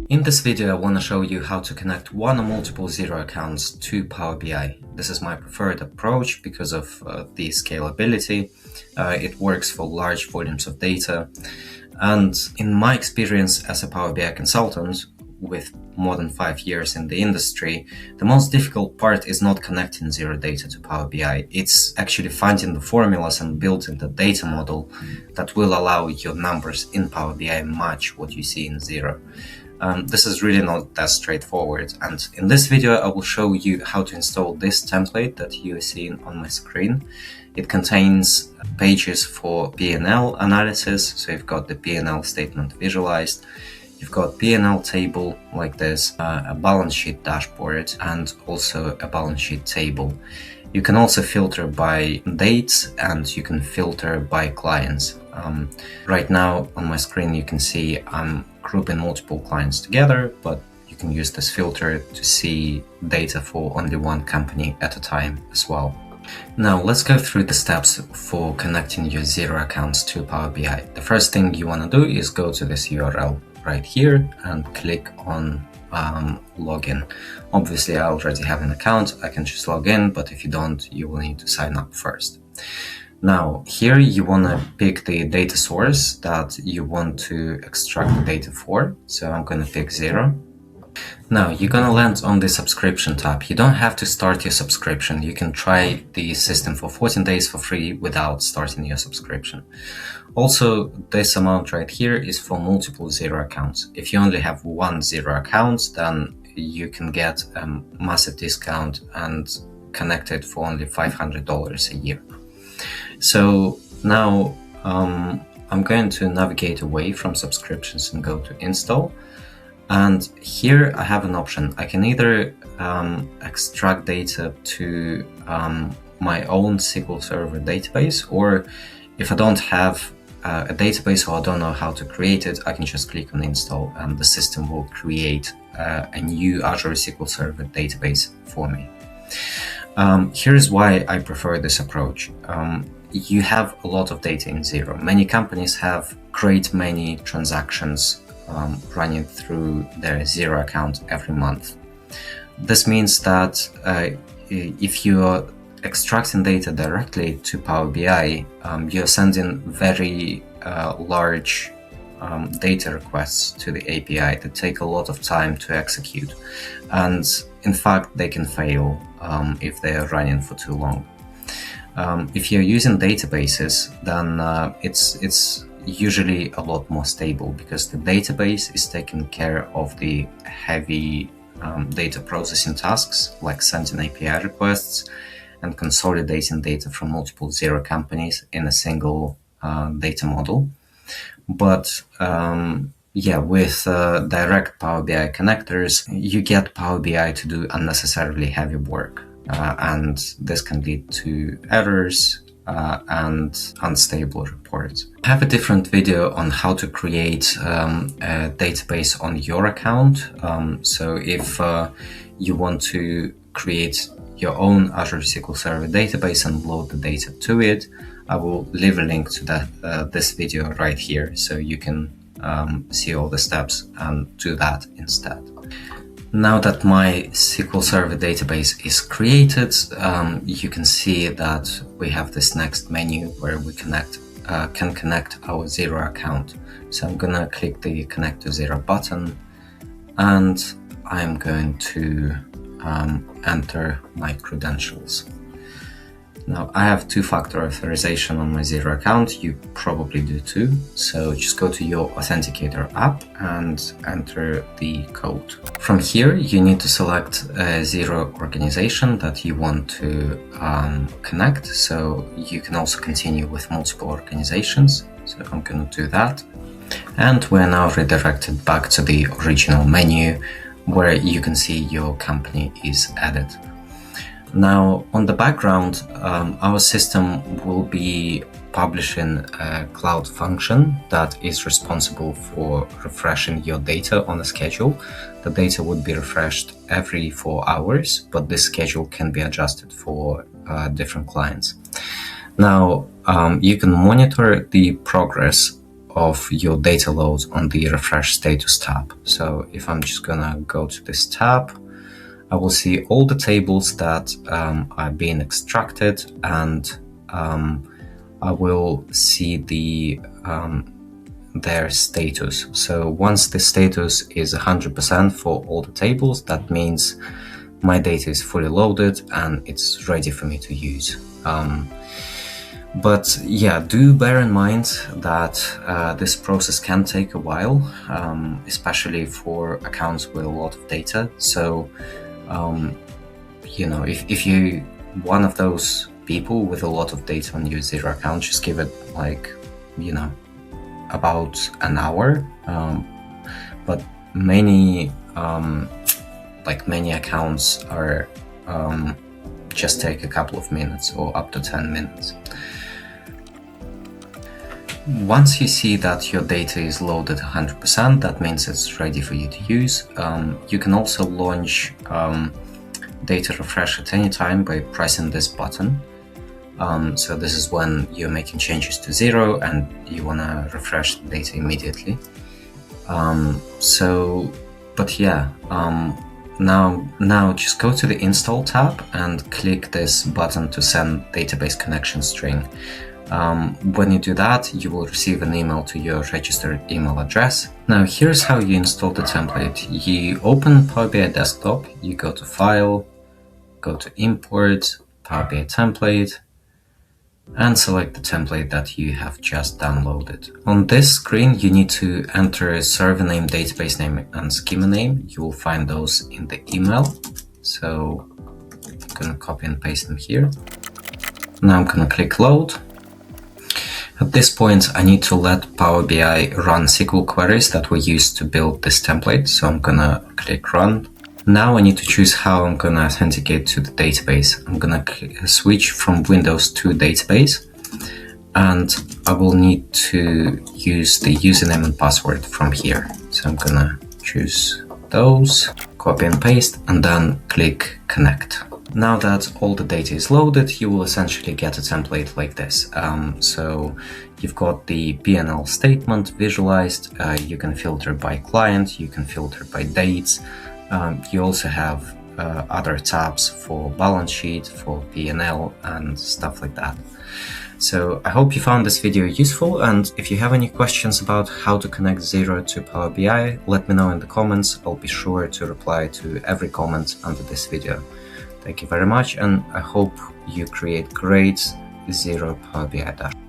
In this video, I want to show you how to connect one or multiple Xero accounts to Power BI. This is my preferred approach because of the scalability. It works for large volumes of data. And in my experience as a Power BI consultant, with more than 5 years in the industry, the most difficult part is not connecting Xero data to Power BI. It's actually finding the formulas and building the data model that will allow your numbers in Power BI match what you see in Xero. This is really not that straightforward, and in this video I will show you how to install this template that you are seeing on my screen. It contains pages for P&L analysis, so you've got the P&L statement visualized, you've got P&L table like this, a balance sheet dashboard, and also a balance sheet table. You can also filter by dates and you can filter by clients. Right now on my screen you can see I'm grouping multiple clients together, but you can use this filter to see data for only one company at a time as well. Now let's go through the steps for connecting your Xero accounts to Power BI. The first thing you want to do is go to this URL right here and click on login. Obviously I already have an account, I can just log in, but if you don't, you will need to sign up first. Now here you want to pick the data source that you want to extract the data for, so I'm going to pick Xero. Now you're going to land on the subscription tab. You don't have to start your subscription. You can try the system for 14 days for free without starting your subscription. Also, this amount right here is for multiple Xero accounts. If you only have one Xero account, then you can get a massive discount and connect it for only $500 a year. So now I'm going to navigate away from subscriptions and go to install. And here I have an option. I can either extract data to my own SQL Server database, or if I don't have a database or I don't know how to create it, I can just click on install and the system will create a new Azure SQL Server database for me. Here's why I prefer this approach. You have a lot of data in Xero. Many companies have great many transactions running through their Xero account every month. This means that if you're extracting data directly to Power BI, you're sending very large data requests to the API that take a lot of time to execute. And in fact, they can fail if they are running for too long. If you're using databases, then it's usually a lot more stable because the database is taking care of the heavy data processing tasks like sending API requests and consolidating data from multiple Xero companies in a single data model. But with direct Power BI connectors, you get Power BI to do unnecessarily heavy work. And this can lead to errors and unstable reports. I have a different video on how to create a database on your account. So if you want to create your own Azure SQL Server database and load the data to it, I will leave a link to this video right here, so you can see all the steps and do that instead. Now that my SQL Server database is created, you can see that we have this next menu where we can connect our Xero account. So I'm gonna click the Connect to Xero button, and I'm going to enter my credentials. Now I have two-factor authorization on my Xero account, you probably do too, so just go to your Authenticator app and enter the code. From here you need to select a Xero organization that you want to connect, so you can also continue with multiple organizations, so I'm going to do that. And we're now redirected back to the original menu where you can see your company is added. Now, on the background, our system will be publishing a cloud function that is responsible for refreshing your data on a schedule. The data would be refreshed every 4 hours, but this schedule can be adjusted for different clients. Now, you can monitor the progress of your data load on the refresh status tab. So if I'm just gonna go to this tab, I will see all the tables that are being extracted, and I will see their status. So once the status is 100% for all the tables, that means my data is fully loaded and it's ready for me to use. But yeah, do bear in mind that this process can take a while, especially for accounts with a lot of data. So, if you're one of those people with a lot of data on your Xero account, just give it about an hour. But many accounts are just take a couple of minutes or up to 10 minutes. Once you see that your data is loaded 100%, that means it's ready for you to use. You can also launch data refresh at any time by pressing this button. So this is when you're making changes to Xero and you want to refresh the data immediately. Now just go to the install tab and click this button to send database connection string. When you do that, you will receive an email to your registered email address. Now here's how you install the template. You open Power BI Desktop, you go to File, go to Import, Power BI Template, and select the template that you have just downloaded. On this screen, you need to enter server name, database name, and schema name. You will find those in the email. So I'm going to copy and paste them here. Now I'm going to click Load. At this point, I need to let Power BI run SQL queries that were used to build this template. So I'm going to click Run. Now I need to choose how I'm going to authenticate to the database. I'm going to switch from Windows to database, and I will need to use the username and password from here. So I'm going to choose those, copy and paste, and then click Connect. Now that all the data is loaded, you will essentially get a template like this. So you've got the P&L statement visualized. You can filter by client, you can filter by dates. You also have other tabs for balance sheet, for P&L, and stuff like that. So I hope you found this video useful, and if you have any questions about how to connect Xero to Power BI, let me know in the comments. I'll be sure to reply to every comment under this video. Thank you very much, and I hope you create great Xero Power BI dashboards.